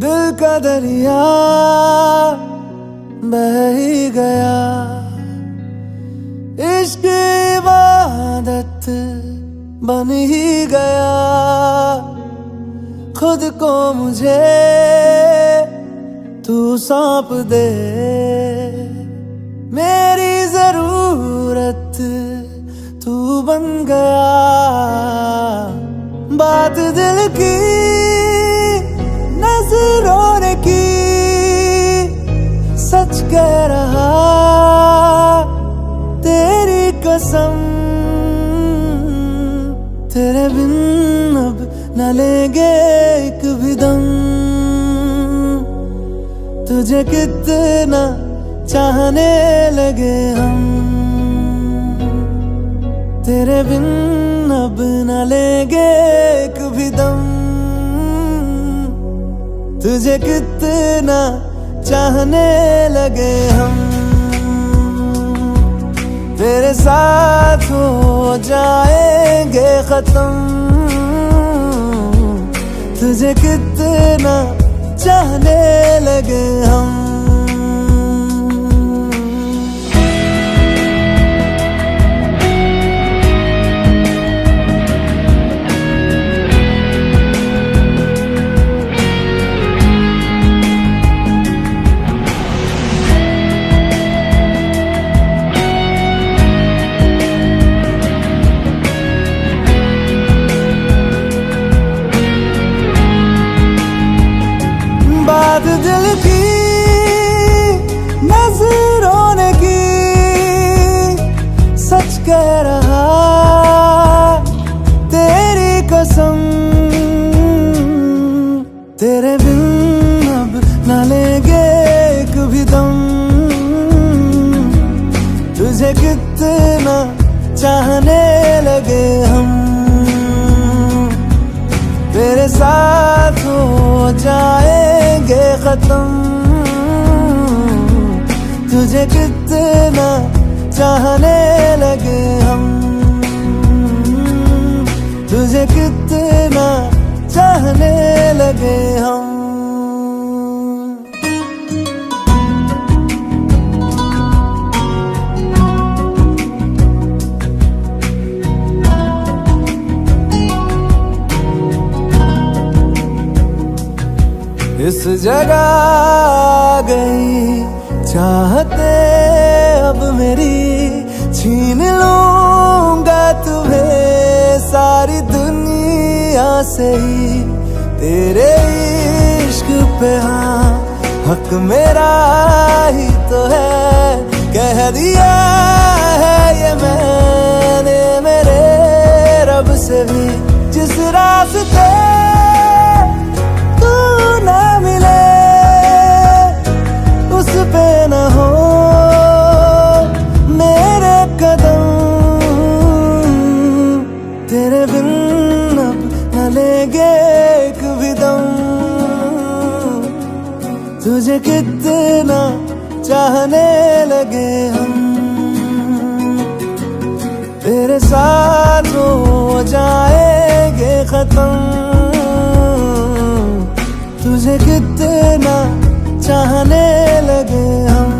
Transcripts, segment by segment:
दिल का दरिया बह ही गया, इश्क इबादत बन ही गया। खुद को मुझे तू सौंप दे, मेरी जरूरत तू बन गया। बात दिल की नजरों ने की, सच कह रहा तेरी कसम। तेरे बिन अब न लेंगे एक भी दम, तुझे कितना चाहने लगे हम। तेरे बिन अब न लेंगे एक भी दम, तुझे कितना चाहने लगे हम। तेरे साथ हो जाएंगे खत्म, तुझे कितना चाहने लगे हम। बात दिल की नजरों ने की, सच कह रहा तेरी कसम। तेरे बिन अब न लेंगे एक भी दम, तुझे कितना चाहने लगे हम। तेरे साथ हो जाएंगे खत्म, तुझे कितना चाहने लगे हम। तुझे कितना चाहने लगे हम। इस जगह आ गई चाहते अब मेरी, छीन लूंगा तुम्हें सारी दुनिया से ही। तेरे इश्क पे हाँ हक मेरा ही तो है, कह दिया है ये मैंने मेरे रब से भी। जिस रास्ते ना मिले उस पे न हो मेरे कदम। तेरे बिन अब न लेंगे एक भी दम, तुझे कितना चाहने लगे हम। तेरे साथ हो जाएंगे खत्म, तुझे कितना चाहने लगे हम।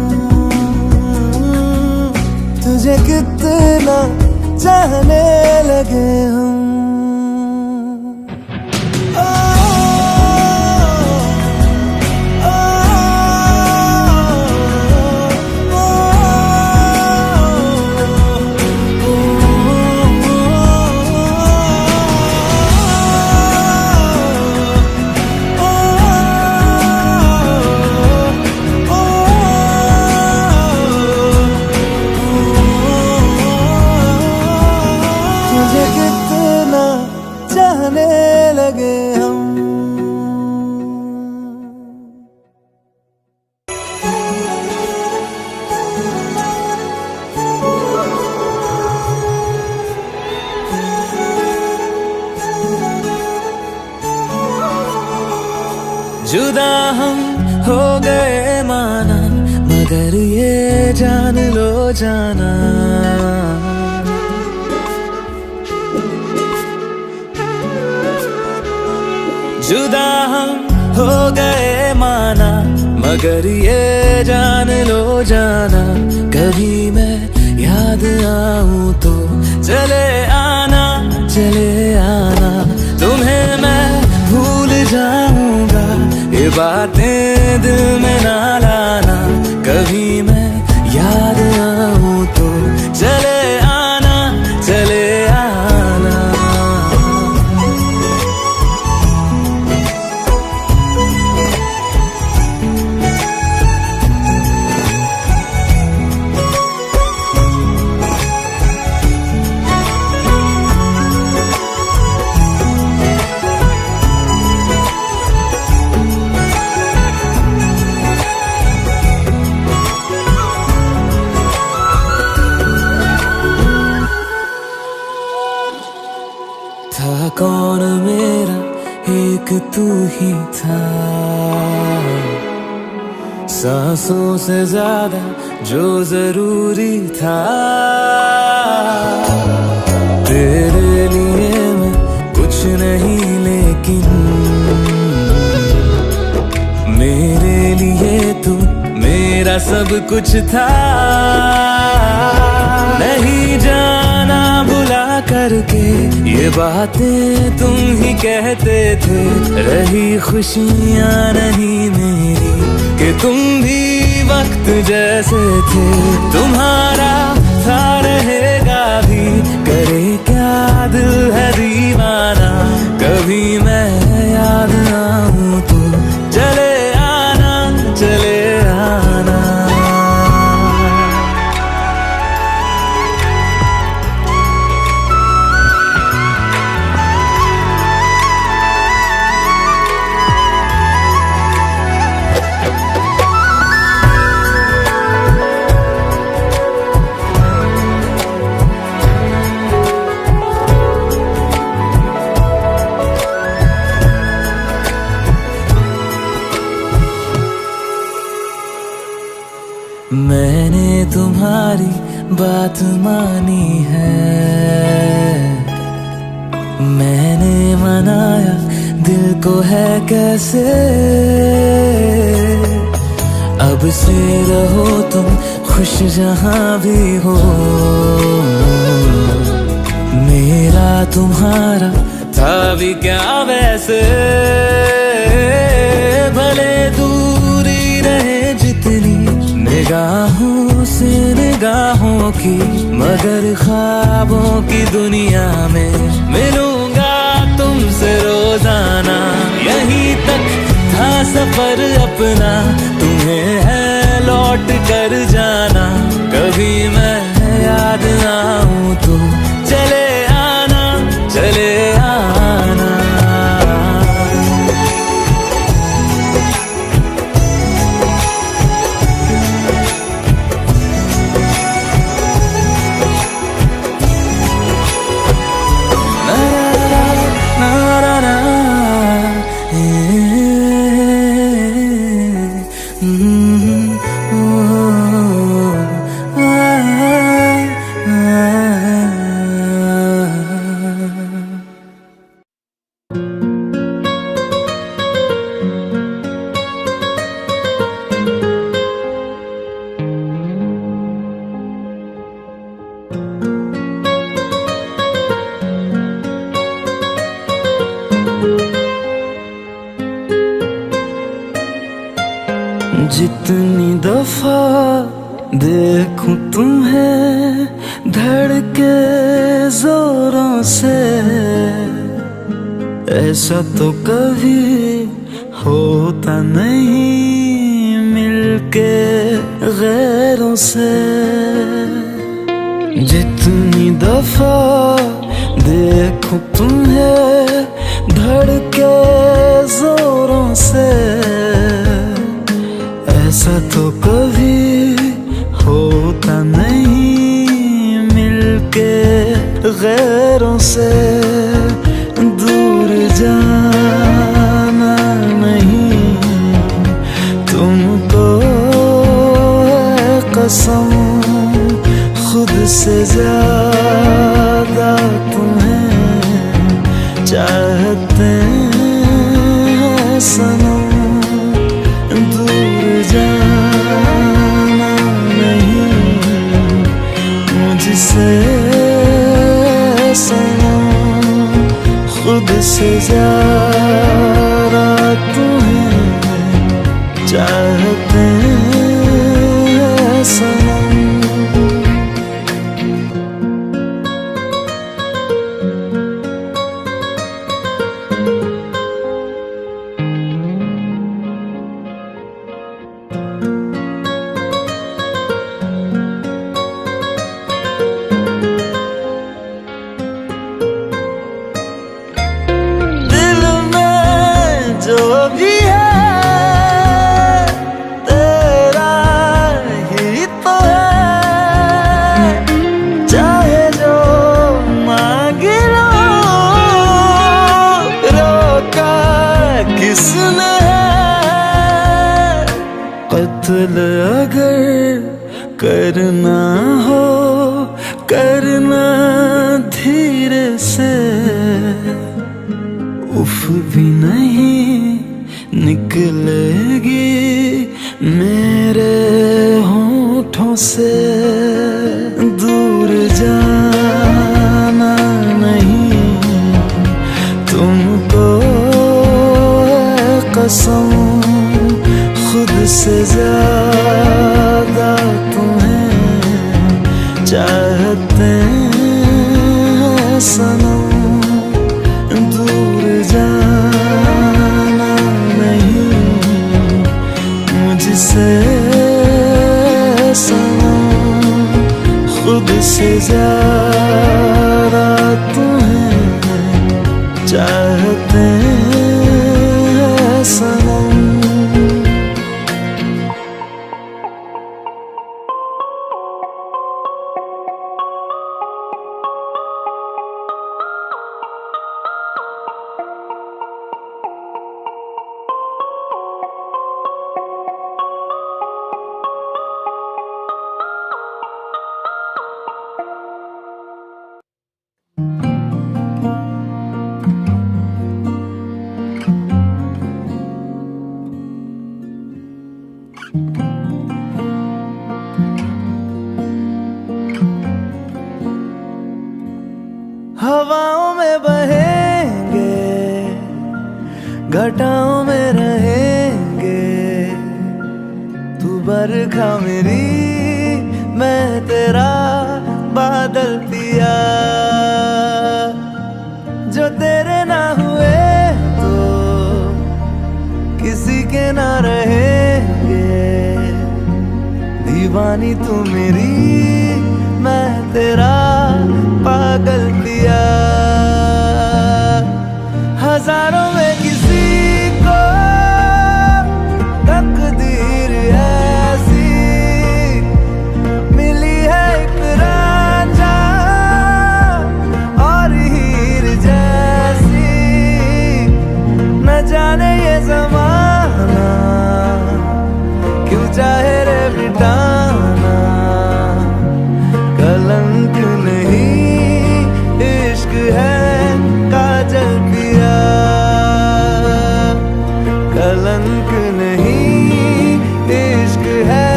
तुझे कितना चाहने लगे हम। तुझे कितना चाहने लगे हम। जुदा हम हो गए माना, मगर ये जान लो जाना, जुदा हम हो गए आना, मगर ये जान लो जाना, कभी मैं याद आऊं तो चले आना, चले आना। तुम्हें मैं भूल जाऊंगा, ये बातें दिल में ना लाना, कभी मैं याद आऊं तो चले आना, चले आना। था कौन मेरा, एक तू ही था, सांसों से ज्यादा जो जरूरी था। तेरे लिए मैं कुछ नहीं, लेकिन मेरे लिए तू मेरा सब कुछ था। नहीं जाना भुला करके ये बातें तुम ही कहते थे, रही खुशियां नहीं मेरी कि तुम भी वक्त जैसे थे। तुम्हारा था रहेगा भी, करे क्या दिल है दीवाना, कभी मैं याद आऊं तो चले आना, चले आना। मैंने तुम्हारी बात मानी है, मैंने मनाया दिल को है कैसे। अब से रहो तुम खुश जहां भी हो, मेरा तुम्हारा था भी क्या वैसे। भले दूरी रहे जितनी निगाहों से निगाहों की, मगर ख्वाबों की दुनिया में मिलूंगा तुमसे रोजाना। यहीं तक था सफर अपना, तुम्हें है लौट कर जाना, कभी मैं याद आऊं तो चले आना, चले आना। जितनी दफा देखूं तुम्हें धड़के जोरों से, ऐसा तो कभी होता नहीं मिलके गैरों से। जितनी दफा देखूं तुम्हें धड़के जोरों से, ऐसा तो कभी होता नहीं मिलके गैरों से। दूर जाना नहीं तुमको है कसम, खुद से ज्यादा तुम्हें चाहते हैं सनम। कत्ल अगर करना हो करना धीरे से, उफ भी नहीं निकलेगी मेरे होठों से। दूर जाना नहीं तुमको कसम, खुद से ज्यादा तुम्हें चाहते हैं सनम। दूर जाना नहीं मुझसे सनम, खुद से ज्यादा तुम्हें चाहते हैं सनम। हवाओं में बहेंगे, घटाओं में रहेंगे, तू बरखा मेरी मैं तेरा बादल पिया। जो तेरे ना हुए तो किसी के ना रहेंगे, दीवानी तू मेरी मैं तेरा पागल पिया। हजारों में किसी को तकदीर ऐसी मिली है, एक रांझा और हीर जैसी। न जाने ये ज़माना क्यों चाहे रे मिटाना, कलंक नहीं इश्क है काजल पिया। कलंक नहीं इश्क है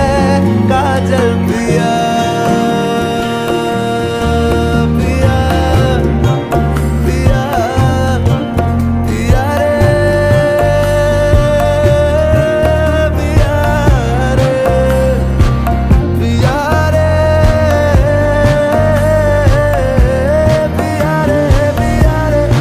काजल पिया। पिया पिया पिया रे, पिया रे, पिया रे, पिया रे, पिया रे।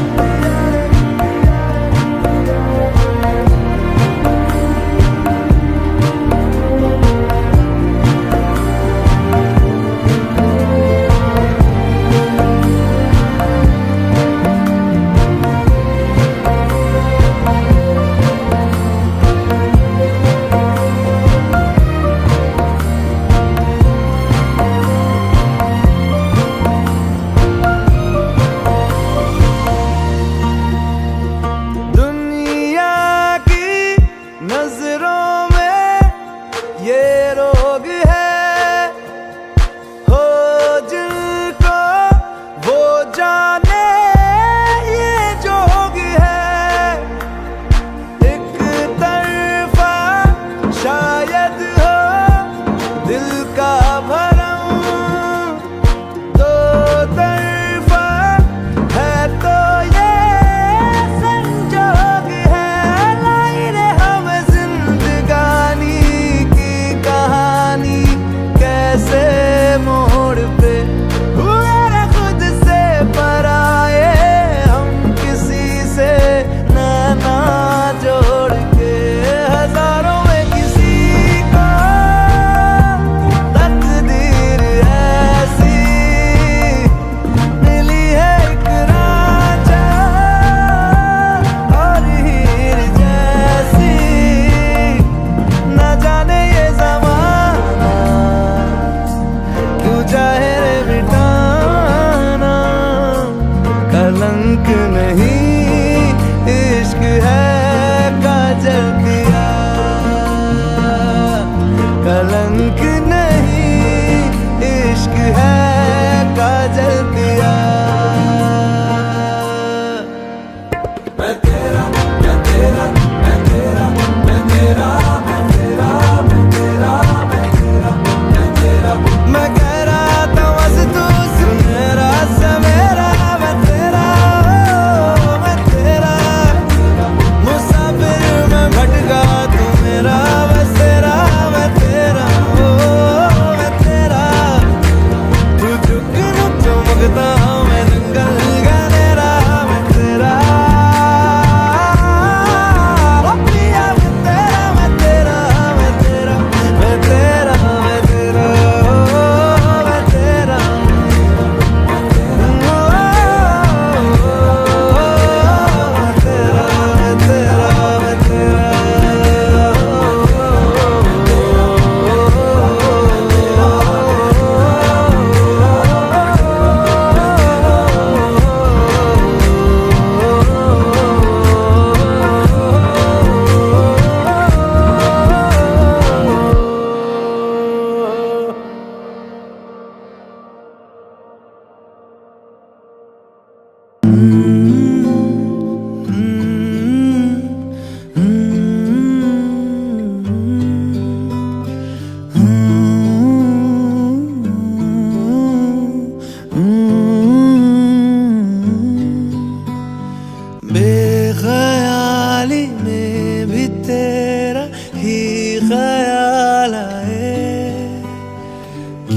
दुनिया की नजरों में ये रोग है, हो जिनको वो जाने ये जोग है। एक तरफा शायद हो दिल का भरम, दो तरफा है तो ये संजोग है। लाई रे हम जिंदगानी की कहानी, कैसे मोड़ पे हुए रे खुद से पराए, हम किसी से नैना जोड़ के। हजारों में किसी को तकदीर ऐसी मिली है, एक रांझा और हीर जैसी। न जाने ये ज़माना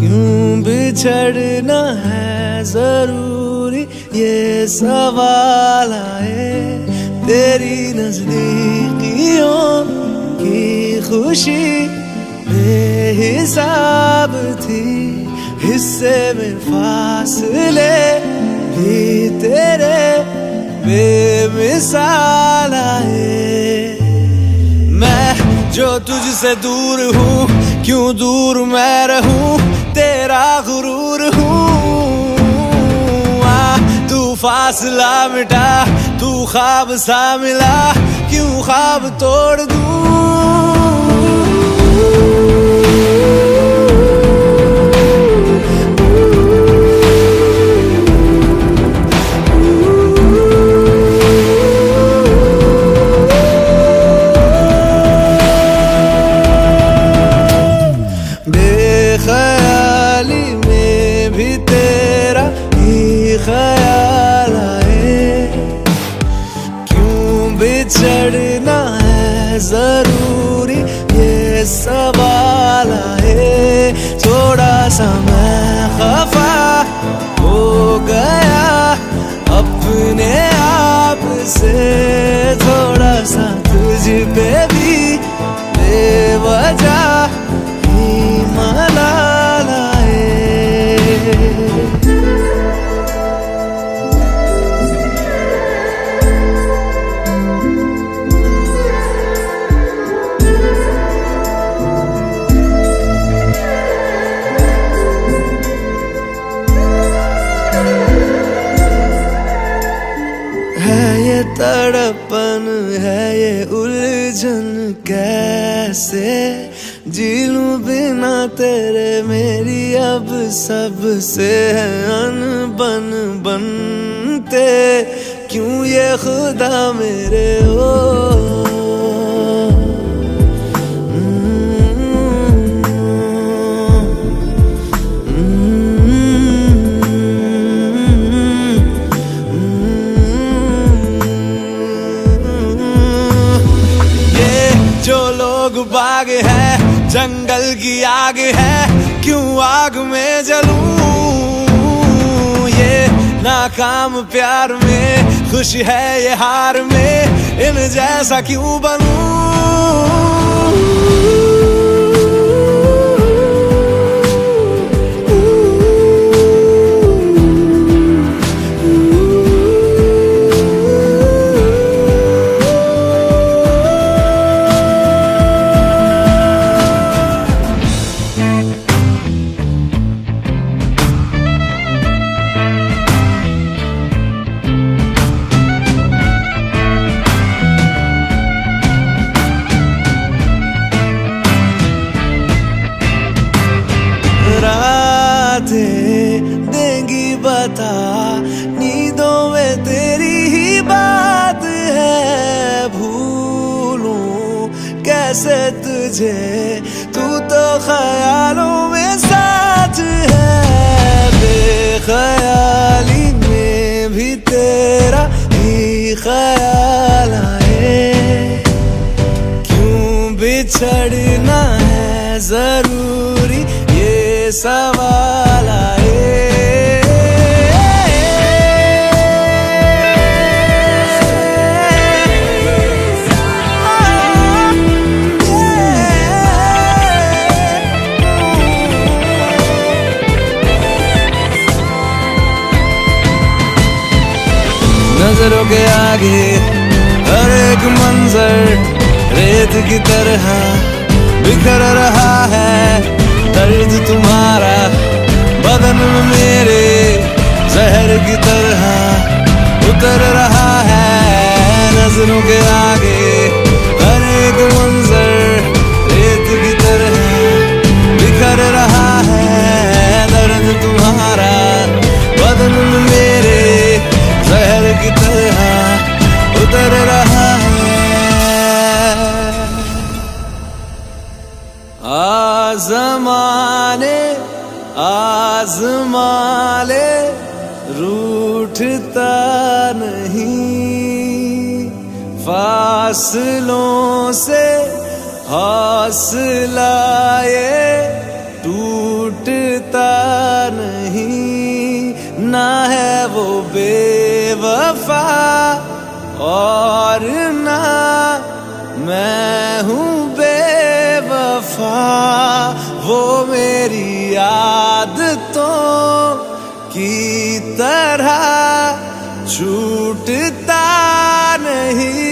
क्यों बिछड़ना है जरूरी, ये सवाल आए। तेरी नजदीकियों की खुशी बेहिसाब थी, हिस्से में फासले भी तेरे बेमिसाल आए। मैं जो तुझसे दूर हूँ, क्यों दूर मैं रहूं, तेरा गुरूर हूँ। तू फासला मिटा, तू ख्वाब सा मिला, क्यों ख्वाब तोड़ दूं। बेख्याली में भी तेरा ही ख्याल आए। क्यों बिछड़ना है जरूरी, ये सवाल आए। थोड़ा सा मैं खफा हो गया अपने आप से, थोड़ा सा तुझ पे भी बेवजह मलाल आए। है ये तड़पन, है ये उलझन, कैसे जी लूं बिना तेरे। मेरी अब सबसे है अनबन बनते, क्यों ये खुदा मेरे हो। जो लोग बाग है, जंगल की आग है, क्यों आग में जलूं। ये नाकाम प्यार में खुश है, ये हार में इन जैसा क्यों बनूं। रातें देंगी बता, नींदों में तेरी ही बात है। भूलूं कैसे तुझे, तू तो ख्यालों में साथ है। बेख्याली में भी तेरा ही ख्याल आए। क्यों बिछड़ना है जरूरी, ये सवाल आए। नजरों के आगे हर एक मंजर रेत की तरह बिखर रहा है। दर्द तुम्हारा बदन में मेरे जहर की तरह उतर रहा है। नजरों के आगे हर एक मंजर रेत की तरह बिखर रहा है। दर्द तुम्हारा बदन में मेरे जहर की तरह उतर रहा है। आज़माने आज़मा ले, रूठता नहीं। फासलों से हौसला ये टूटता वफा और ना मैं हूँ बेवफा, वो मेरी आदतों की तरह छूटता नहीं।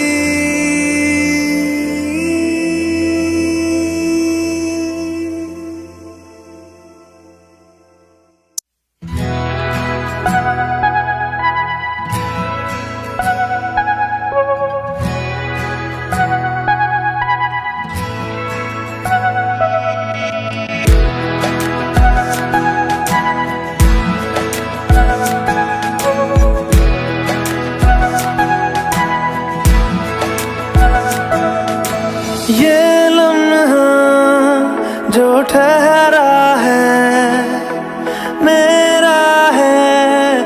ये लम्हा जो ठहरा है मेरा है,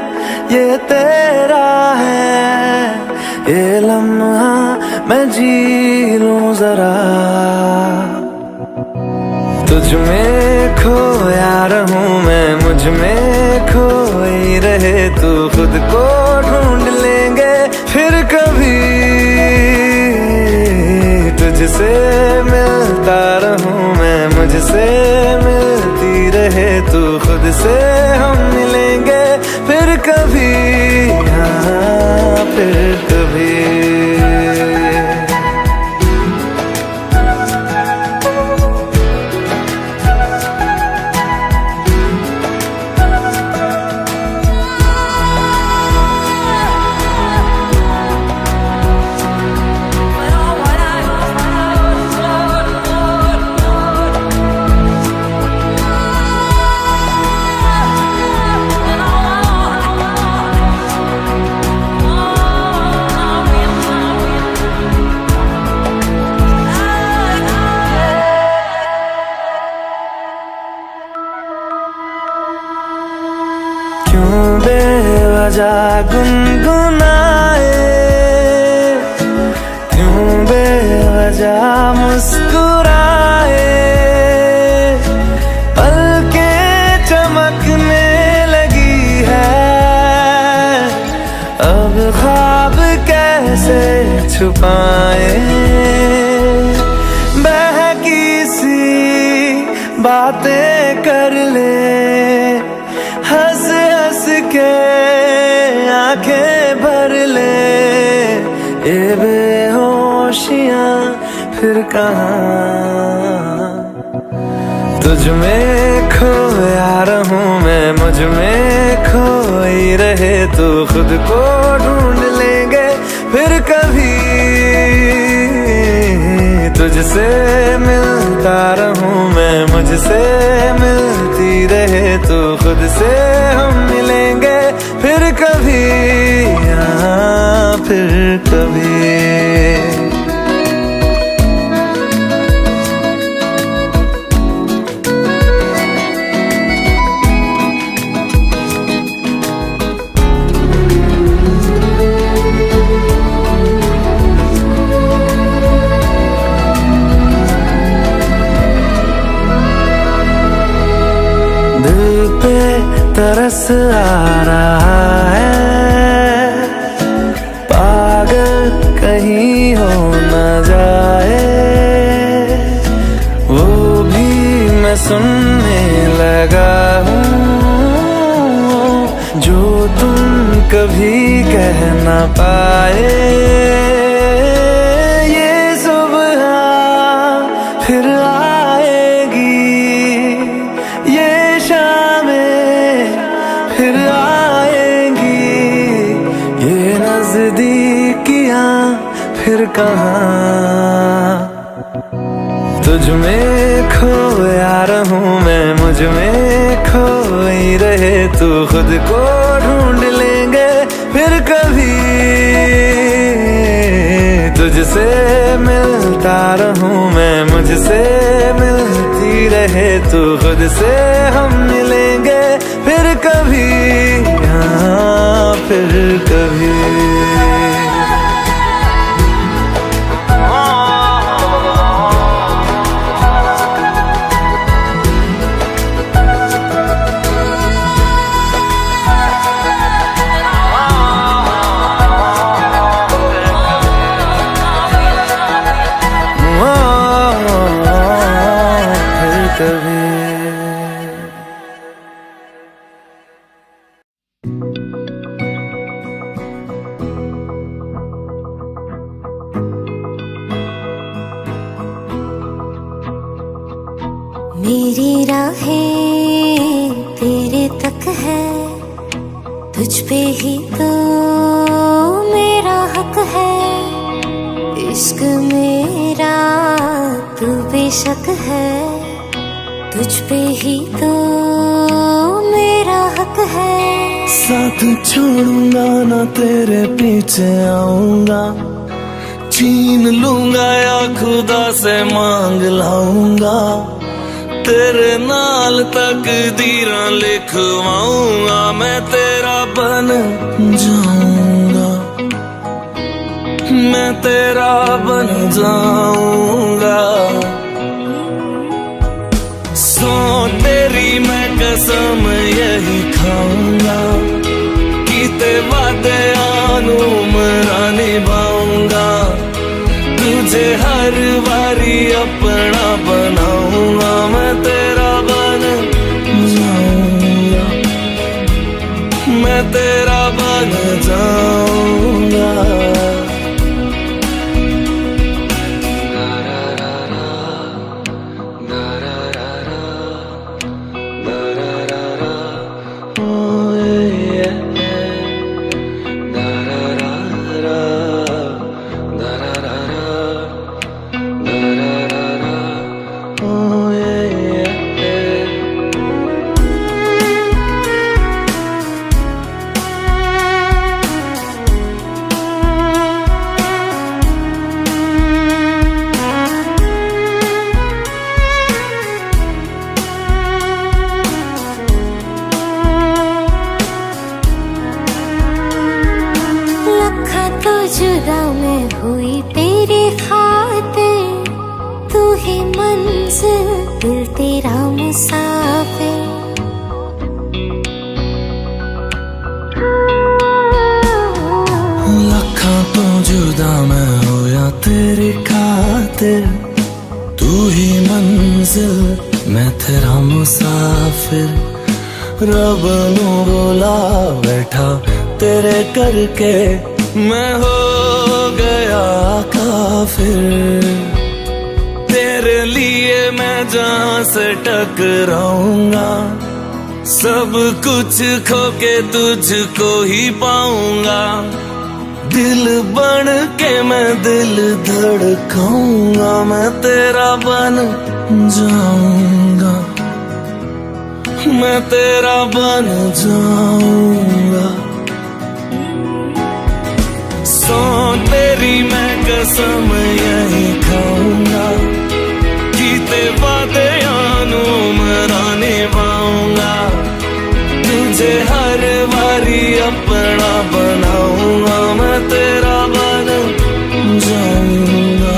ये तेरा है। ये लम्हा मैं जी लूं जरा, तुझ में खोया रहूं मैं, मुझ में खोई रहे तू, खुद को ढूंढ लेंगे फिर कभी। तुझसे मिलता रहूं मैं, मुझसे मिलती रहे तू, खुद से हम मिलेंगे फिर कभी, हाँ फिर कभी। क्यों बेवजह गुनगुनाए, क्यों बेवजह मुस्कुराए, पलकें चमकने लगी है, अब ख्वाब कैसे छुपाए। बहकी सी बातें कर ले, हंस हंस के आंखें भर ले, ये बेहोशियां फिर कहाँ। तुझ में खोया रहूं मैं, मुझ में खोई रहे तू, खुद को ढूंढ लेंगे फिर कभी। तुझसे मिलता रहूं मैं, मुझसे मिलती रहे तू, खुद से हम मिलेंगे फिर कभी, हाँ फिर कभी। दिल पे तरस आ रहा है, पागल कहीं हो न जाए, वो भी मैं सुनने लगा हूँ जो तुम कभी कह न पाए। ये सुबह फिर आएगी, ये फिर आएंगी, ये नजदीकियां फिर कहाँ। तुझ में खोया रहूं मैं, मुझ में खोई रहे तू, खुद को ढूंढ लेंगे फिर कभी। तुझसे मिलता रहूं मैं, मुझसे मिलती रहे तू, खुद से हम मिलेंगे फिर कभी, हाँ फिर कभी। भी। मेरी राहें तेरे तक है, तुझ पे ही तो मेरा हक है। इश्क मेरा तू बेशक है, तुझ पे ही तो मेरा हक है। साथ छोड़ूंगा ना तेरे पीछे आऊंगा, छीन लूंगा या खुदा से मांग लाऊंगा। तेरे नाल तकदीरां लिखवाऊंगा, मैं तेरा बन जाऊंगा, मैं तेरा बन जाऊंगा। सो तेरी मैं कसम यही खाऊंगा, कीते वादे आनू मरा निभाऊंगा। तुझे हर बारी अपना बनाऊंगा, मैं तेरा बन जाऊंगा, मैं तेरा बन जाऊंगा। जुदा मैं हुई तेरे खातिर, तू ही मंजिल दिल तेरा मुसाफिर। लखां तो जुदा मैं होया तेरी खातिर, तू ही मंजिल मैं तेरा मुसाफिर। रब नू बोला बैठा तेरे करके, मैं हो गया काफिर। तेरे लिए मैं जहां से टकराऊंगा, सब कुछ खो के तुझको ही पाऊंगा। दिल बन के मैं दिल धड़काऊंगा, मैं तेरा बन जाऊंगा, मैं तेरा बन जाऊंगा। सो तेरी मैं कसम यही खाऊंगा, कीते वादे आनू मरा निभाऊंगा। तुझे हर बारी अपना बनाऊंगा, मैं तेरा बन जाऊंगा,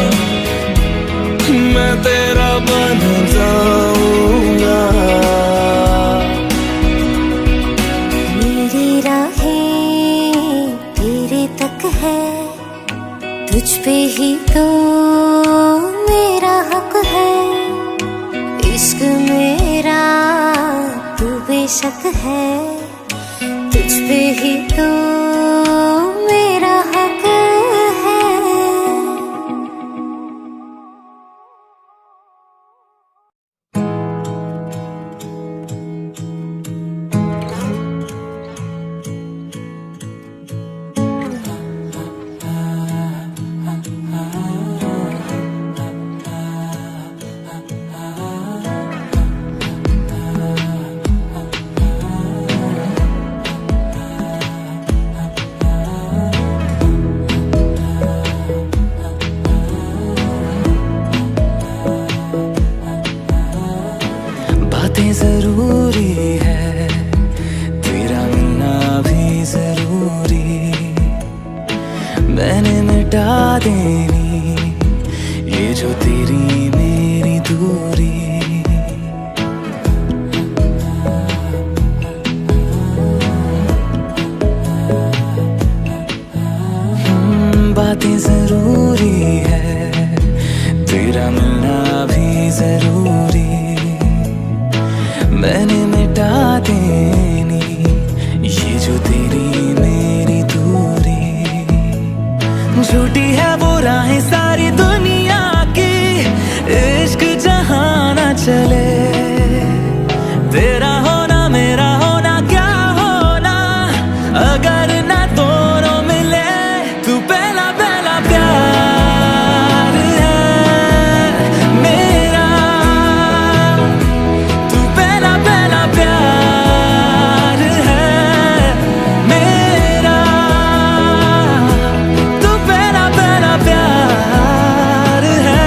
मैं तेरा बन जाऊंगा। मेरी राहें तेरे तक है, तुझ पे ही तो मेरा हक है। इश्क मेरा तू बेशक है, तुझ पे ही तो मेरा हक है। बातें जरूरी है, तेरा मिलना भी जरूरी। मैंने मिटा देनी ये जो तेरी मेरी दूरी। बातें जरूरी है, तेरा मिलना भी जरूरी। मैंने मिटा देनी ये जो तेरी मेरी दूरी। झूठी है वो राहें सारी दुनिया की, इश्क जहां ना चले। तेरा होना मेरा होना क्या होना, अगर ना दोनों मिले। तू पहला पहला प्यार है मेरा, तू पहला पहला प्यार है मेरा, तू पहला पहला प्यार है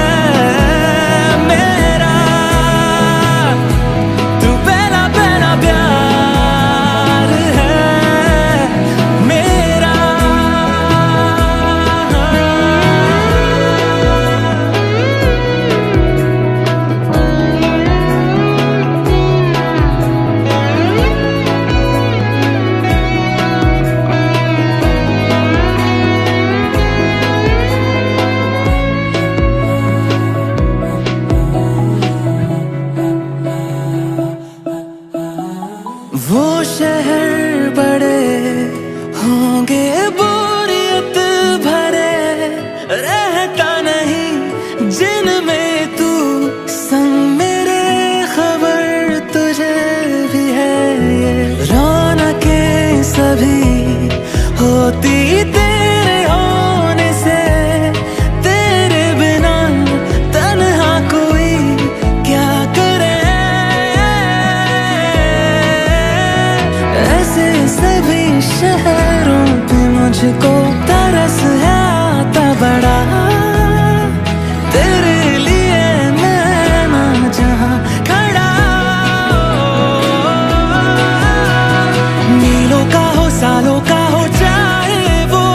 मेरा, तू पहला पहला प्यार है मेरा। वो शहर बड़े होंगे बोरियत भरे, रहता नहीं जिनमें तू संग मेरे। खबर तुझे भी है ये रौनकें सभी होती तेरे होने से। तेरे बिना तन्हा कोई क्या करे, ऐसे सभी शहरों पे मुझको तरस है आता बड़ा। तेरे लिए मैं ना जहां खड़ा, मीलों का हो सालों का हो चाहे वो,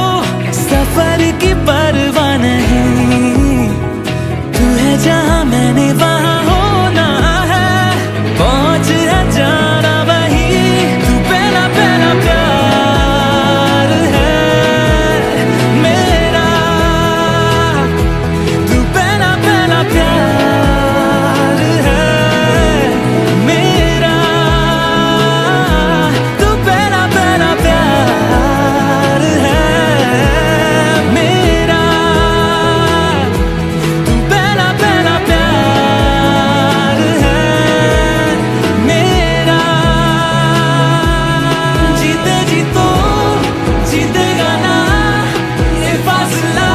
सफर की परवाह नहीं। तू है जहां मैंने वहां होना है, पहुंच है जाना वही। तू पहला पहला प्यार है मेरा, तू पहला पहला प्यार है मेरा, तू पहला पहला प्यार है मेरा, तू पहला पहला प्यार है मेरा। जीते जी तो जीतेगा ना, ये फासला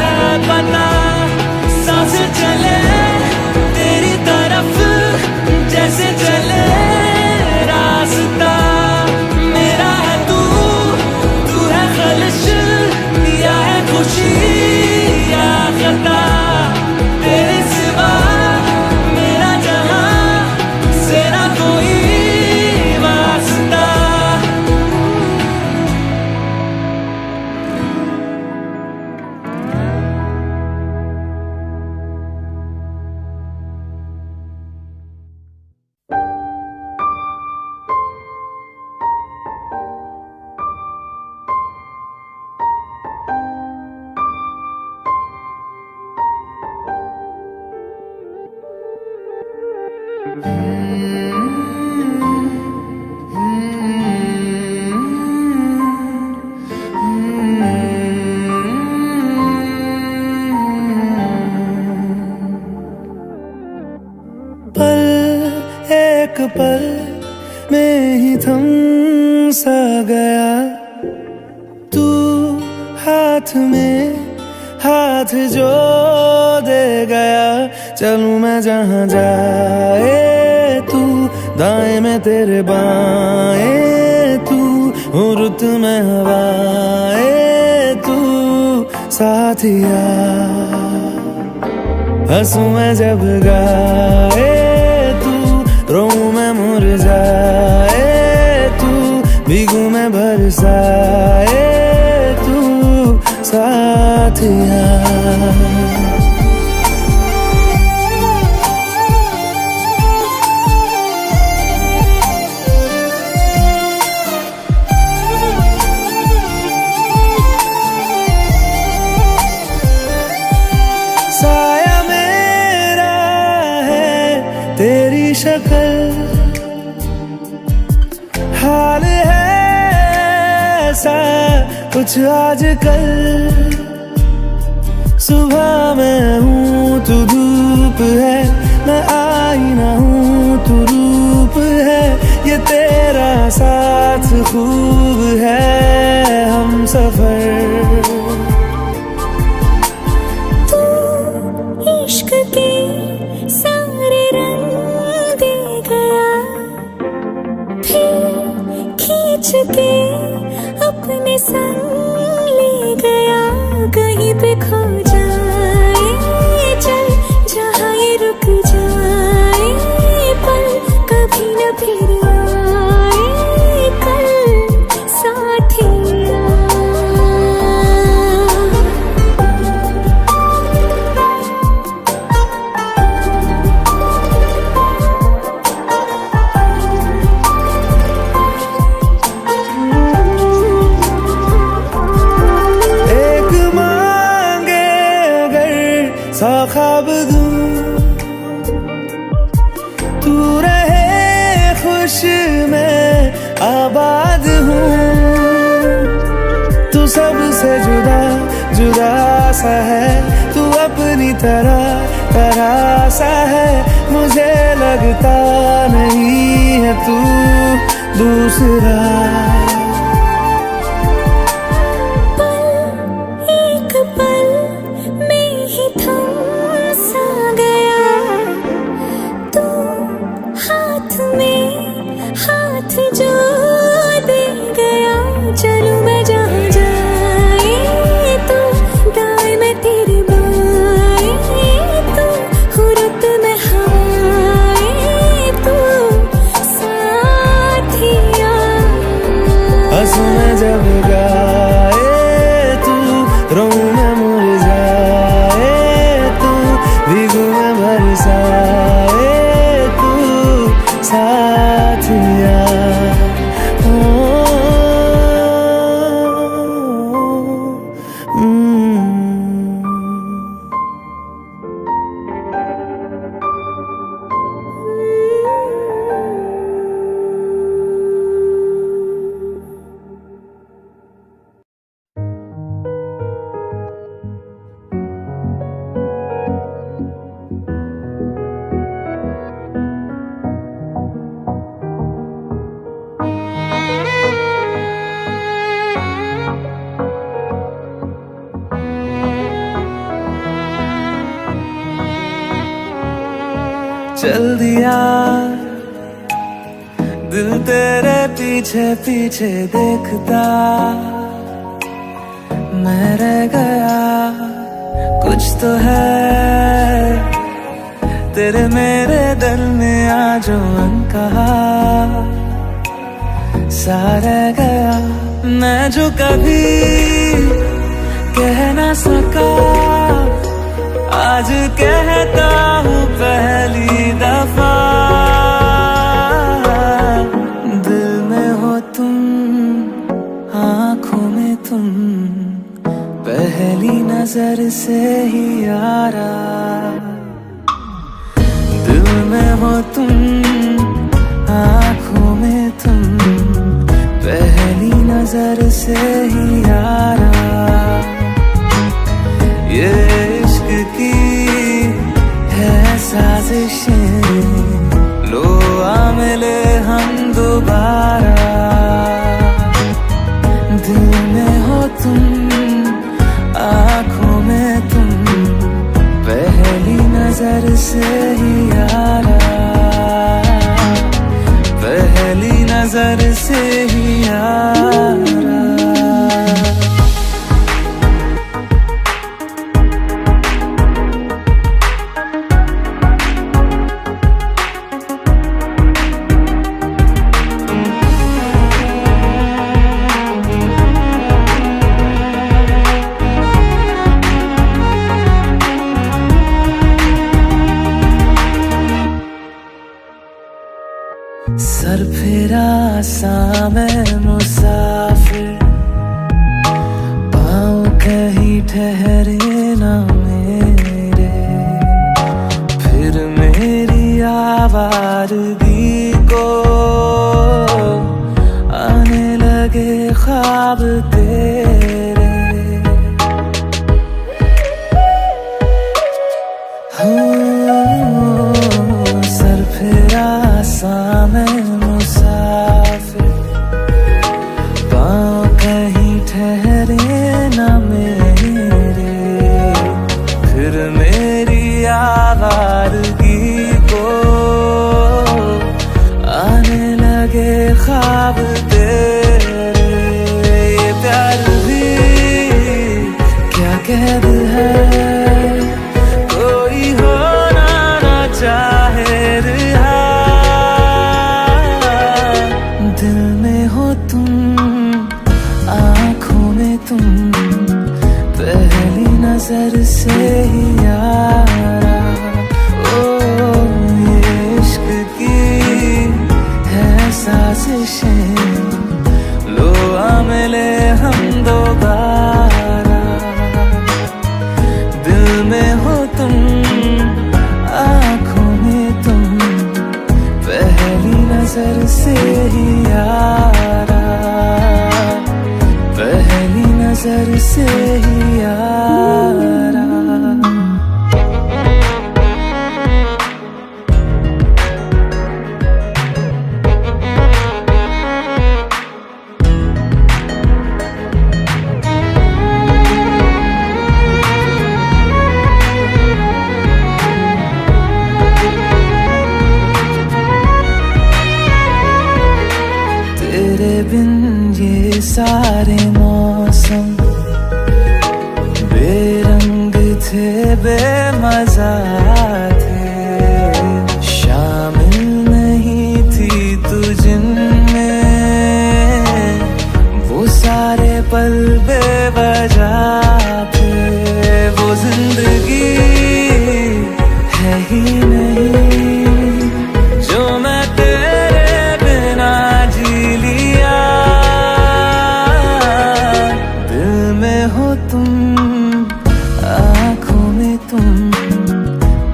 है पता। सांसें चले तेरी तरफ जैसे चले रास्ता। मेरा है तू, तू है खलिश या है खुशी या खता। तेरे सिवा मेरा जहां से ना कोई वास्ता। पल एक पल में ही थम सा गया, तू हाथ में हाथ जो दे गया। चलूं मैं जहां जाए तू, दाएं में तेरे बाएं तू, हूँ रुत में हवाएं तू साथिया। हंसूं मैं जब गाए तू, रोऊं मैं मुरझाए तू, भीगूं मैं बरसाए तू साथिया। साया मेरा है शक्ल, हाल है ऐसा कुछ आजकल। सुबह मैं हूँ तू धूप है, मैं आईना हूँ तू रूप है। ये तेरा साथ खूब है हम सफर। तू इश्क के सारे रंग दे गया, फिर खींच के अपने संग ले गया। कहीं पे खो जाए चल, जहाँ ये रुक जाए पल, कभी न फिर आए कल साथिया। एक मांगे अगर 100 ख्वाब दूं, तू रहे खुश मैं आबाद हूँ। तू सबसे जुदा जुदा सा है, तू अपनी तरह सा है। मुझे लगता नहीं है तू दूसरा। एक पल में ही थम सा गया, तू हाथ में हाथ जो दे गया। चलूं मैं जहाँ जाए तू दाएं मैं तेरे बाएं, तू हुरत में हवाएं, तू साथिया। हंसूं मैं जब गाए तू, रोऊं मैं मुरझाए तू, भीगूं मैं बरसाए तू साथिया। चल दिया दिल तेरे पीछे पीछे देखता, मैं रह गया कुछ तो है तेरे मेरे दरमियां जो अनकहा सा रह गया। मैं जो कभी कह ना सका आज कहता हूँ पहली दफा। दिल में हो तुम, आँखों में तुम, पहली नजर से ही यारा। दिल में हो तुम, आँखों में तुम, पहली नजर से ही यारा। ये इश्क की है साजिशें, लो आ मिले हम दोबारा। दिल में हो तुम, आँखों में तुम, पहली नजर से ही यारा। पहली नजर से ही यारा। सर फिरा सा मैं मुसाफिर, पाँव कहीं ठहरे ना मेरे। फिर मेरी आवाज़ आवारगी को आने लगे ख्वाब तेरे। सर फिरा सा मैं मुसाफिर, पाँव कहीं ठहरे न मेरे, फिर मेरी आवारगी को आने लगे ख्वाब तेरे। ये प्यार भी क्या कैद है, कोई होना ना चाहे रिहा। दिल में हो तुम, आँखों में तुम, पहली नजर से ही यारा। ओ ये इश्क की है साजिशें, लो आ मिले हम दोबारा। दिल में हो तुम, आँखों में तुम, पहली नजर से ही यारा, पहली नजर से ही यारा। तेरे बिन ये सारे मौसम बेरंग थे, बेमजा थे, शामिल नहीं थी तू जिनमें, वो सारे पल बेवजह थे। वो जिंदगी है ही नहीं जो मैं तेरे बिना जी लिया। दिल में हो तुम, आँखों में तुम,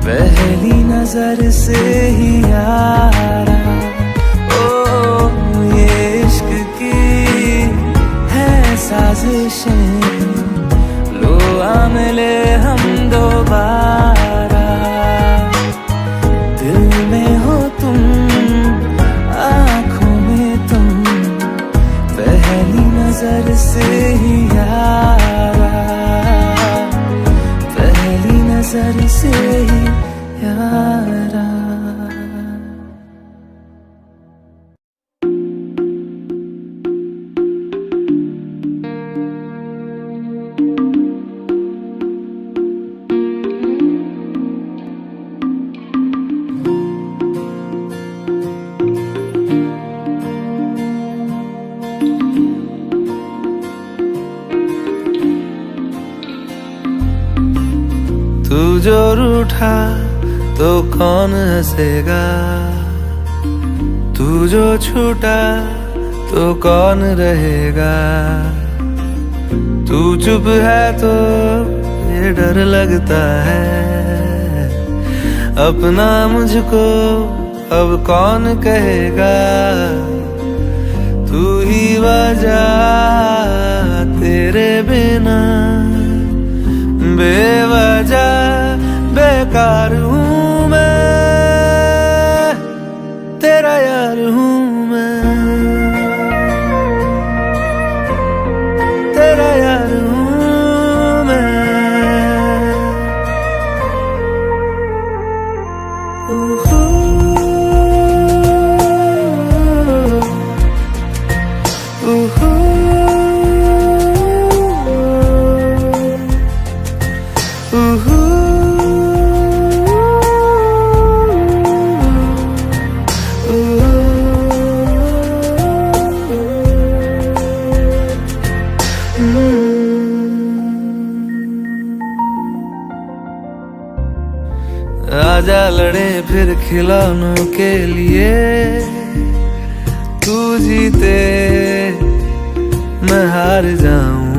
पहली नजर से ही यारा। ओ ये इश्क की है साजिशें, लो आ मिले हम दोबारा। दिल में हो तुम, आँखों में तुम, पहली नजर से ही यारा, पहली नजर से ही यारा। तू जो रूठा तो कौन हंसेगा, तू जो छूटा तो कौन रहेगा। तू चुप है तो ये डर लगता है, अपना मुझको अब कौन कहेगा। तू ही वजह, तेरे बिना बेवजह बेकार हूँ मैं, तेरा यार हूँ मैं, तेरा यार हूँ मैं। आजा लड़े फिर खिलौनों के लिए, तू जीते मैं हार जाऊं।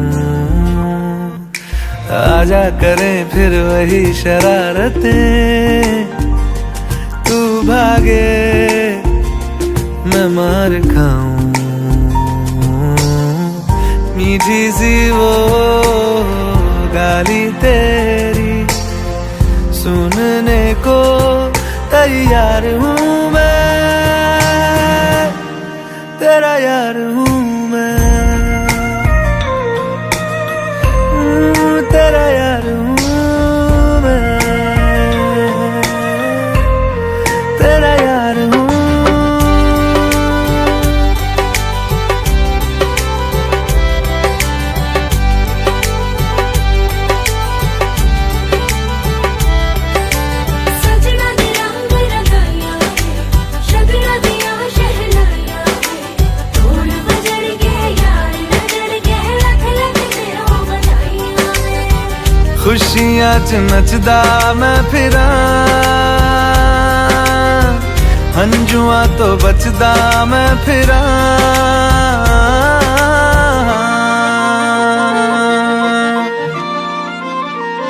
आजा करें फिर वही शरारतें, तू भागे मार खाऊं, मीठी सी वो गाली तेरी सुनने को तैयार हूँ मैं, तेरा यार हूँ मैं, तेरा यार हूँ मैं, तेरा यार हूँ। सजना दे रंग रंगाया शगना दिया शहनाया ढोल बजड़ के यार नजर के लख लख तेरा बनाया। खुशियां च नचदा मैं फिरा, हंजुआ तो बचदा मैं फिरा,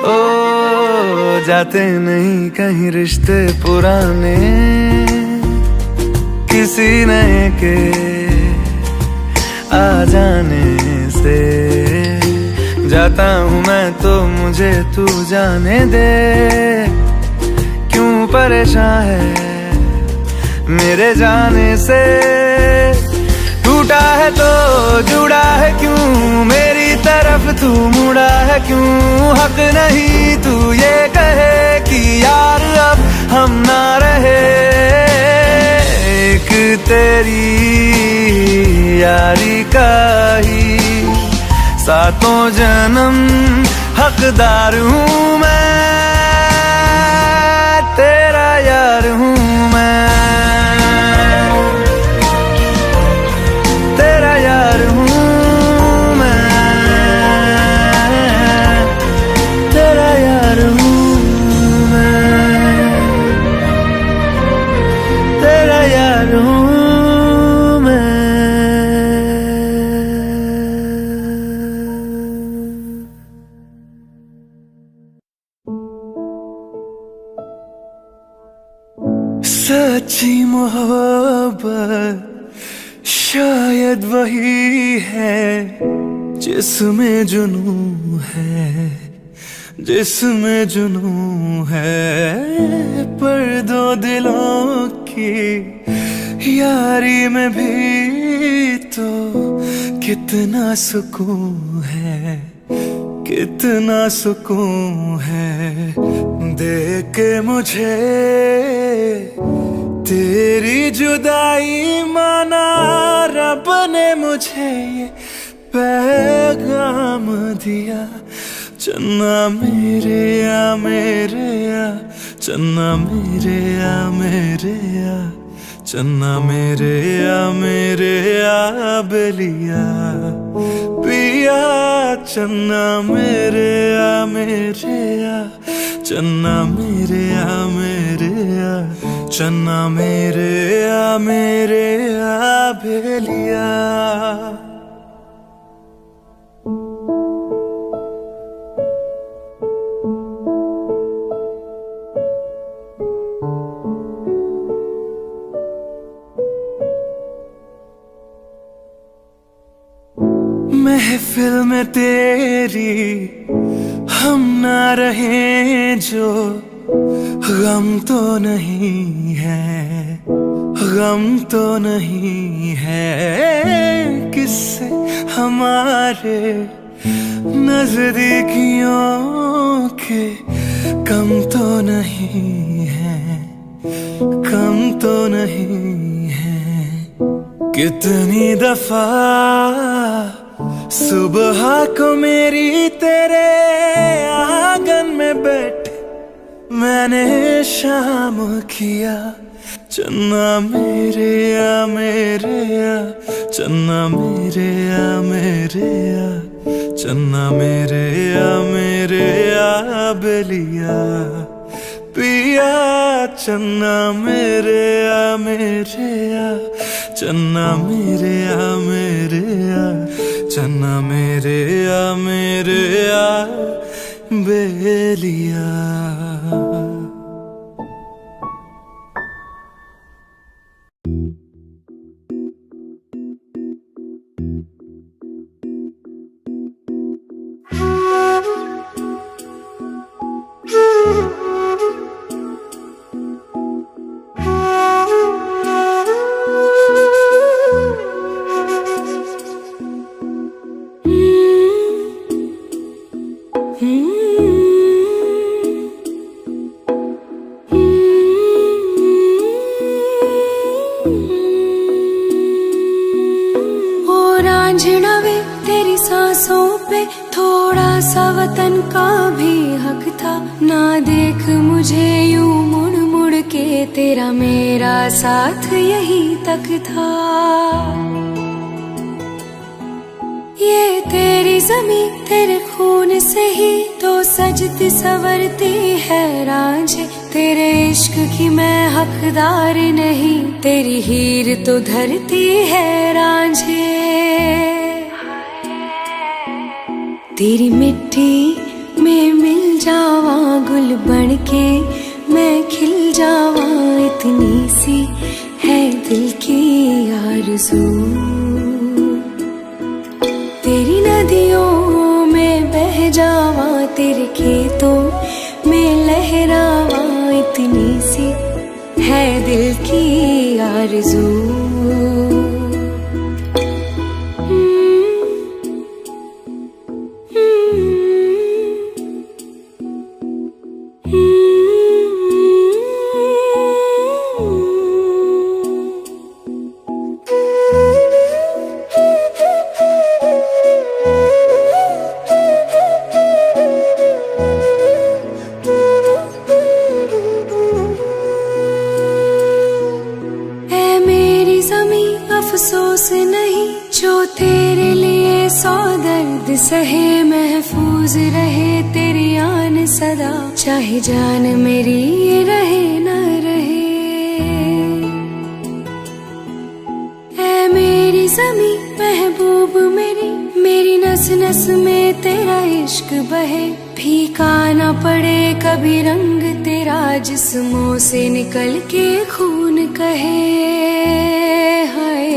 ओ जाते नहीं कहीं रिश्ते पुराने किसी नए के आ जाने से, जाता हूँ मैं तो मुझे तू जाने दे, क्यों परेशान है मेरे जाने से, टूटा है तो जुड़ा है क्यों मेरी तरफ तू मुड़ा है क्यों, हक नहीं तू ये कहे कि यार अब हम ना रहे, एक तेरी यारी का ही सातों जन्म हकदार हूँ मैं, तेरा यार हूँ मैं, तेरा यार हूँ मैं, तेरा यार हूँ मैं, तेरा यार हूँ मैं। सच्ची मोहब्बत शायद वही है जिसमें जुनून है, जिसमें जुनून है, पर दो दिलों की यारी में भी तो कितना सुकून है, कितना सुकून है, देख के मुझे तेरी जुदाई माना रब ने मुझे ये पैगाम दिया, चन्ना मेरे या मेरे या, चन्ना मेरे या मेरे या, चन्ना मेरे या मेरे या बेलिया पिया, चन्ना मेरे या मेरे या, चन्ना मेरे या मेरे या, चन्ना मेरे या मेरे या बेलिया। महफिल में तेरी हम ना रहे जो गम तो नहीं है, गम तो नहीं है, किससे हमारे नजदीकियों के कम तो नहीं है, कम तो नहीं है। कितनी दफा सुबह को मेरी तेरे आंगन में बैठ मैंने शाम किया, चन्ना मेरे या मेरे या, चन्ना मेरे या मेरे या, चन्ना मेरे या मेरे या बेलिया पिया, चन्ना मेरे या मेरे या, चन्ना मेरे या मेरे या, चन्ना मेरे या मेरे या बेलिया। रांझना वे तेरी सांसों पे थोड़ा सा वतन का भी हक था। ना देख मुझे यूं मुड़ मुड़ के, तेरा मेरा साथ यही तक था। ये तेरी ज़मीं तेरे खून से ही तो सजती संवरती है रांझे। तेरे इश्क की मैं हकदार नहीं, तेरी हीर तो धरती है रांझे। तेरी मिट्टी में मिल जावा गुल बन के, मैं खिल जावा, इतनी सी है दिल की आरज़ू। तेरी नदियों में बह जावा, तेरे खेतों में लहरावा, इतनी सी है दिल की आरज़ू। अफसोस नहीं जो तेरे लिए सौ दर्द सहे, महफूज रहे तेरी आन सदा, चाहे जान मेरी रहे न रहे। ऐ मेरी ज़मी महबूब मेरी, मेरी नस नस में तेरा इश्क बहे। फीका ना पड़े कभी रंग तेरा, जिस्मों से निकल के खून कहे। हाय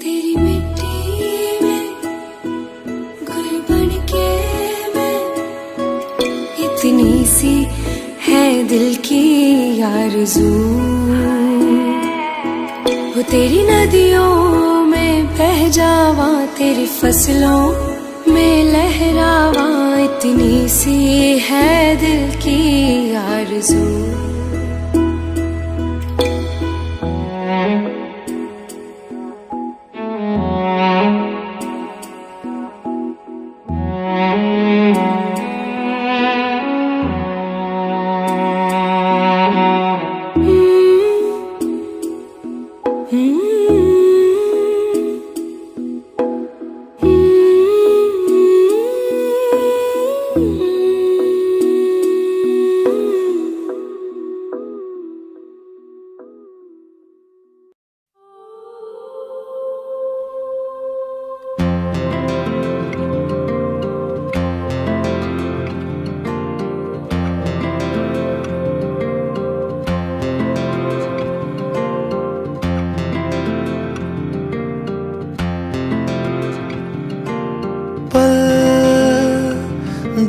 तेरी मिट्टी में गुल बन के मैं, इतनी सी है दिल की आरज़ू। वो तेरी नदियों में बह जावा, तेरी फसलों में लहरावा, इतनी सी है दिल की आरज़ू।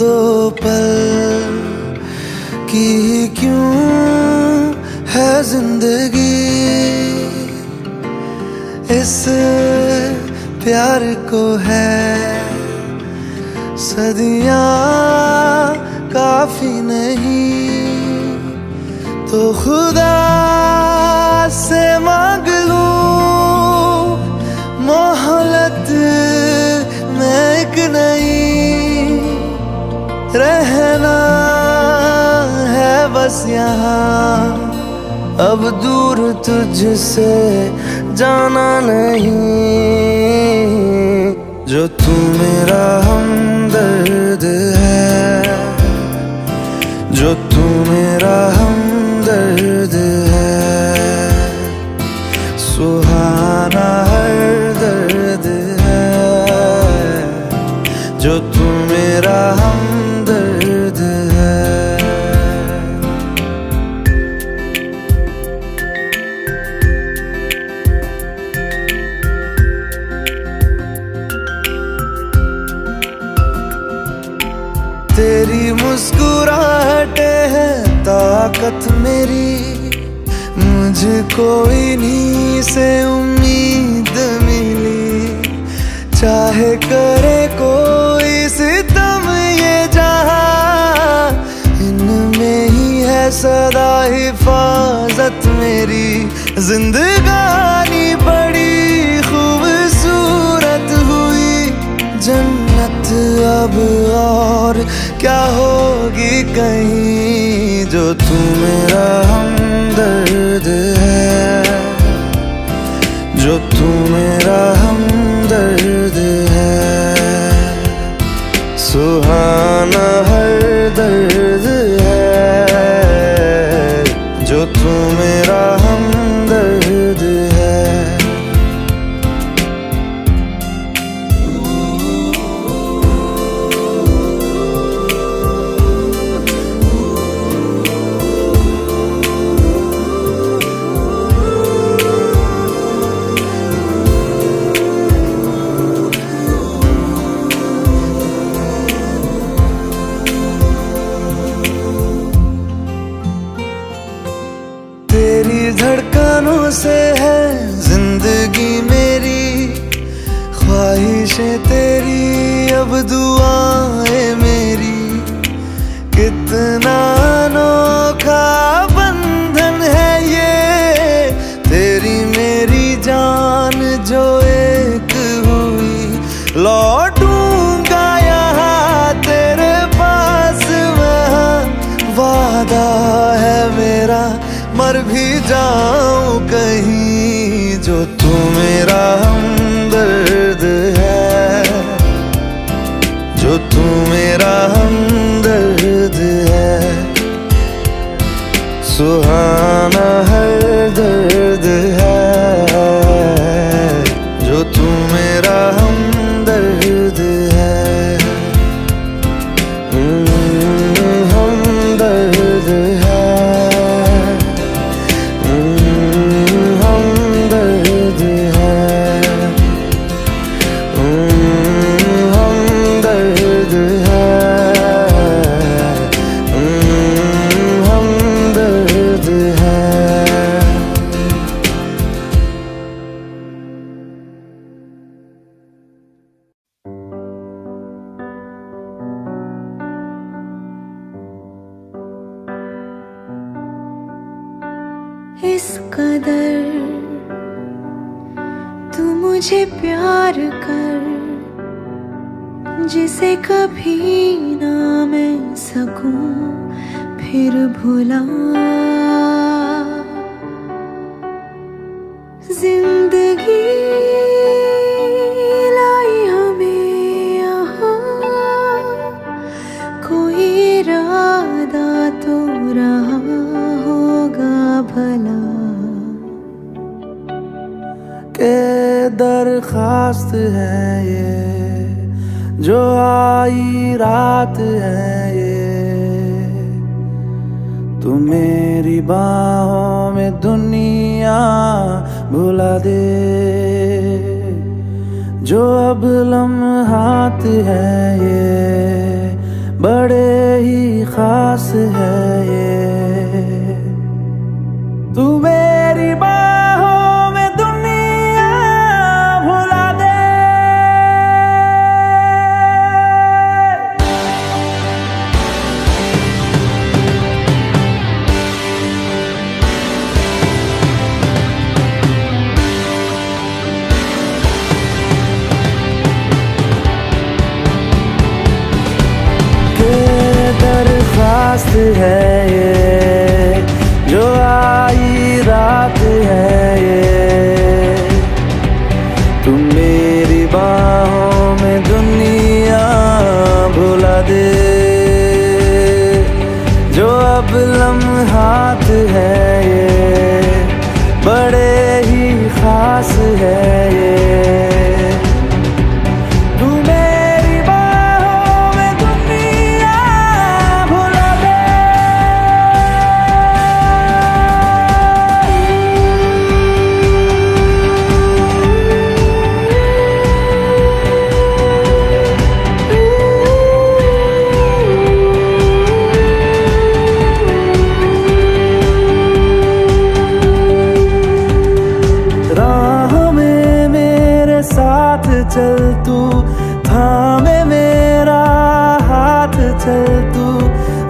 दो पल की क्यों है जिंदगी, इस प्यार को है सदियां काफी नहीं। तो खुदा से मांग लूं मोहलत में एक नई, रहना है बस यहाँ, अब दूर तुझसे जाना नहीं। जो तू मेरा हमदर्द है, जो तू मेरा हमदर्द है, सुहाना हर दर्द है। जो तू मेरा हमदर्द है। तेरी मुस्कुराहटे है ताकत मेरी, मुझको इन्हीं से उम्मीद मिली। चाहे करे कोई सितम ये जहां, इनमें ही है सदा हिफाजत मेरी। जिंदगानी बड़ी खूबसूरत अब और क्या होगी कहीं, जो तू मेरा हमदर्द है, जो तू मेरा हमदर्द है। सुहाना हर दर्द है, जो तू मेरा हमदर्द है। तेरी धड़कनों से है जिंदगी मेरी, ख्वाहिशें तेरी अब दुआएं मेरी। कितना अनोखा बंधन है ये, तेरी मेरी जान जो एक हुई। लौटूंगा यहाँ तेरे पास मैं, वादा है मेरा मर भी जाऊं कहीं, जो तू मेरा हमदर्द है, जो तू मेरा हमदर्द है। सुहाना हर दर्द है, जो तू मेरा हमदर्द है। हमदर्द है, इस कदर तू मुझे प्यार कर, जिसे कभी ना मैं सकूं फिर भुला। जिंदगी लाई हमें यहाँ, कोई इरादा तो रहा होगा भला। के दरखास्त है ये, जो आई रात है ये। तू मेरी बाहों में दुनिया भुला दे, जो अब लम्हात है ये बड़े ही खास है ये। तू मेरी बाहों में दुनिया भुला दे। दरखास्त है ये, जो आई रात है ये। तुम मेरी बाहों में दुनिया भुला दे, जो अब लम्हात है ये बड़े ही खास है ये। चल तू थामे मेरा हाथ, चल तू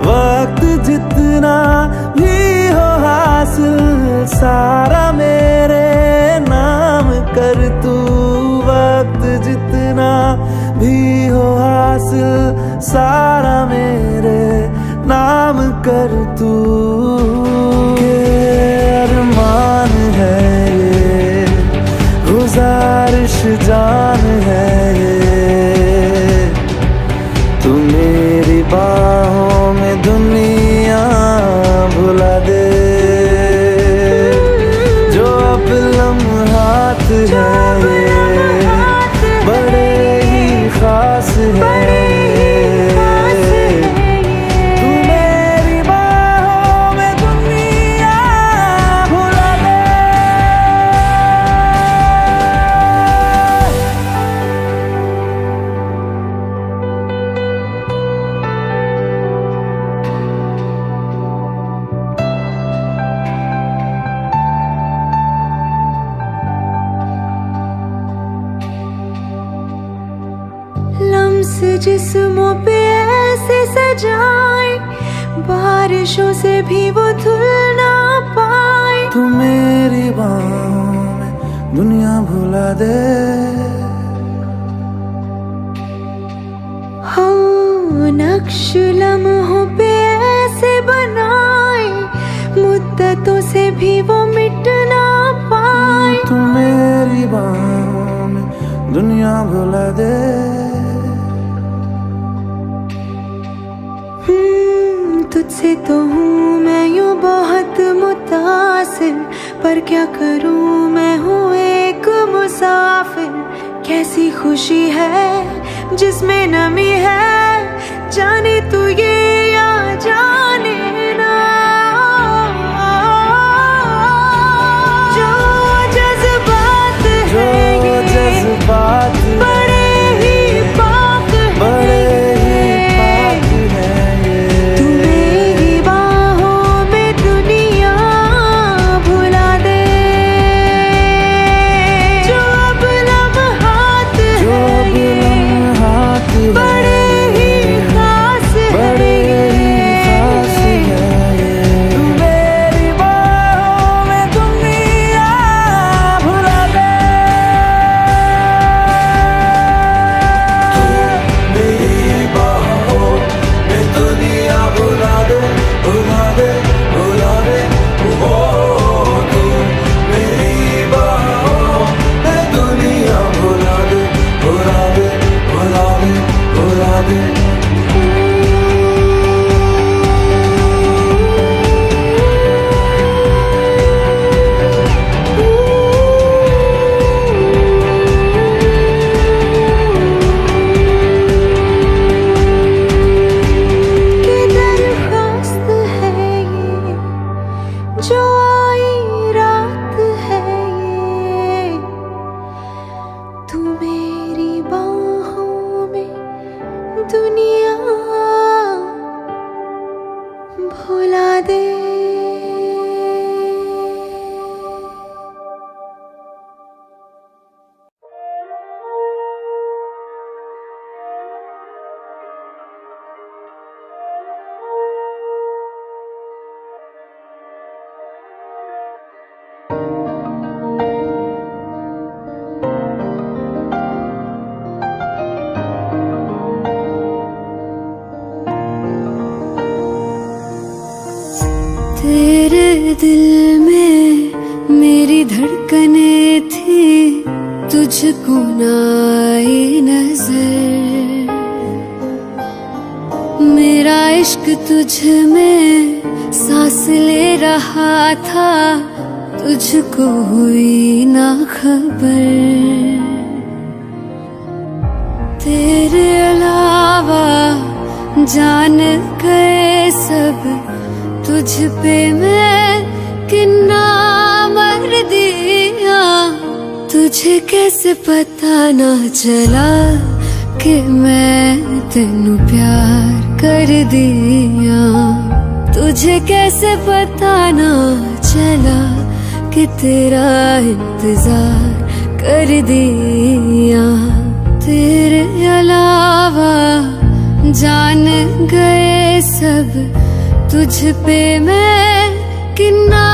वक्त जितना भी हो हासिल सारा मेरे नाम कर तू। वक्त जितना भी हो हासिल सारा मेरे नाम कर तू। के अरमान है ये, गुजारिश जान है ये, तू मेरी बाहों में दुनिया भुला दे। जो अब लम्हात है ये बड़े ही खास है, तू मेरी बाहों में दुनिया भुला दे। लम्स जिस्मों पे ऐसे सजाए, बारिशों से भी वो धुल ना पाए। तू मेरी बाहों में दुनिया भुला दे। हो नक्श लम्हों पे ऐसे बनाए, मुद्दतों से भी वो मिट ना पाए। तू मेरी बाहों में दुनिया भुला दे। तुझसे तो हूँ मैं यूँ बहुत मुतासिर, पर क्या करूँ मैं हूँ एक मुसाफिर। कैसी खुशी है जिसमें नमी है, जाने तू ये या जाने ना। जो जज्बात है ये जज्बात बड़े ही पाक है, तू मेरी बाहों में दुनिया भुला दे। जो अब लम्हात है ये बड़े ही खास है, तू मेरी बाहों में दुनिया भुला दे। तू मेरी बाहों में दुनिया भुला दे, भुला दे, भुला दे। ओ तू मेरी बाहों में दुनिया भुला दे, भुला दे, भुला दे, भुला दे। कि दरख्वास्त है ये जो आई रात है ये, तू मेरी बाहों में दुनिया भुला दे। तेरे दिल में मेरी धड़कने थी, तुझको ना आई नजर। मेरा इश्क तुझ में सांस ले रहा था, तुझको हुई ना खबर। तेरे अलावा जान गए सब, तुझ पे मैं किन्ना मर दिया। तुझे कैसे पता ना चला कि मैं तेनू प्यार कर दिया। तुझे कैसे पता ना चला कि तेरा इंतजार कर दिया। तेरे अलावा जान गए सब, तुझ पे मैं किन्ना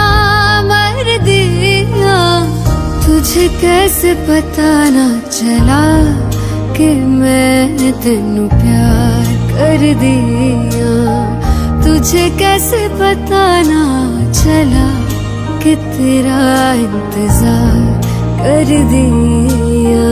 मर दिया। तुझे कैसे पता ना चला कि मैं तेनू प्यार कर दिया। तुझे कैसे बताना चला कि तेरा इंतजार कर दिया।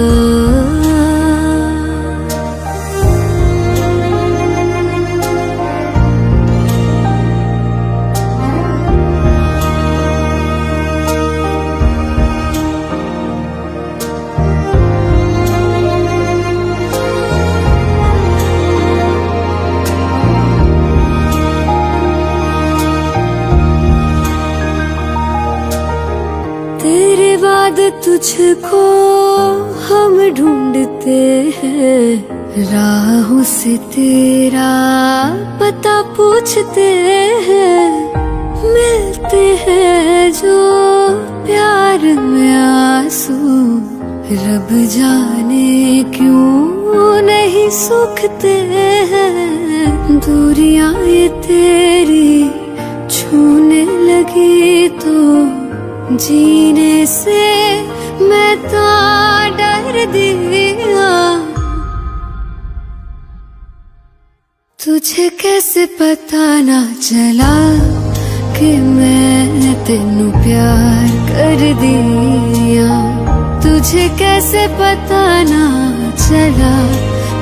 तेरे बाद तुझको हम ढूंढते हैं, राहों से तेरा पता पूछते हैं। मिलते हैं जो प्यार में आंसू, रब जाने क्यों नहीं सूखते हैं। दूरियां ये तेरी छूने लगी तो जीने से मैं तो डर दिया। तुझे कैसे पता ना चला कि मैं तेनू प्यार कर दिया। तुझे कैसे पता ना चला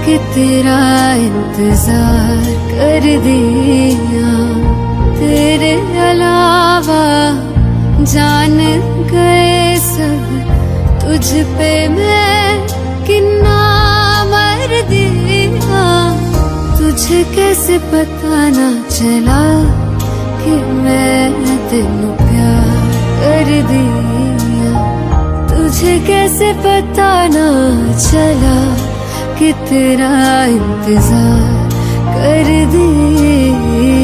कि तेरा इंतजार कर दिया। तेरे अलावा जान गए सब, तुझ पे मैं कितना मर दिया। तुझे कैसे पता ना चला कि मैं तेनू प्यार कर दिया। तुझे कैसे पता ना चला कि तेरा इंतजार कर दिया।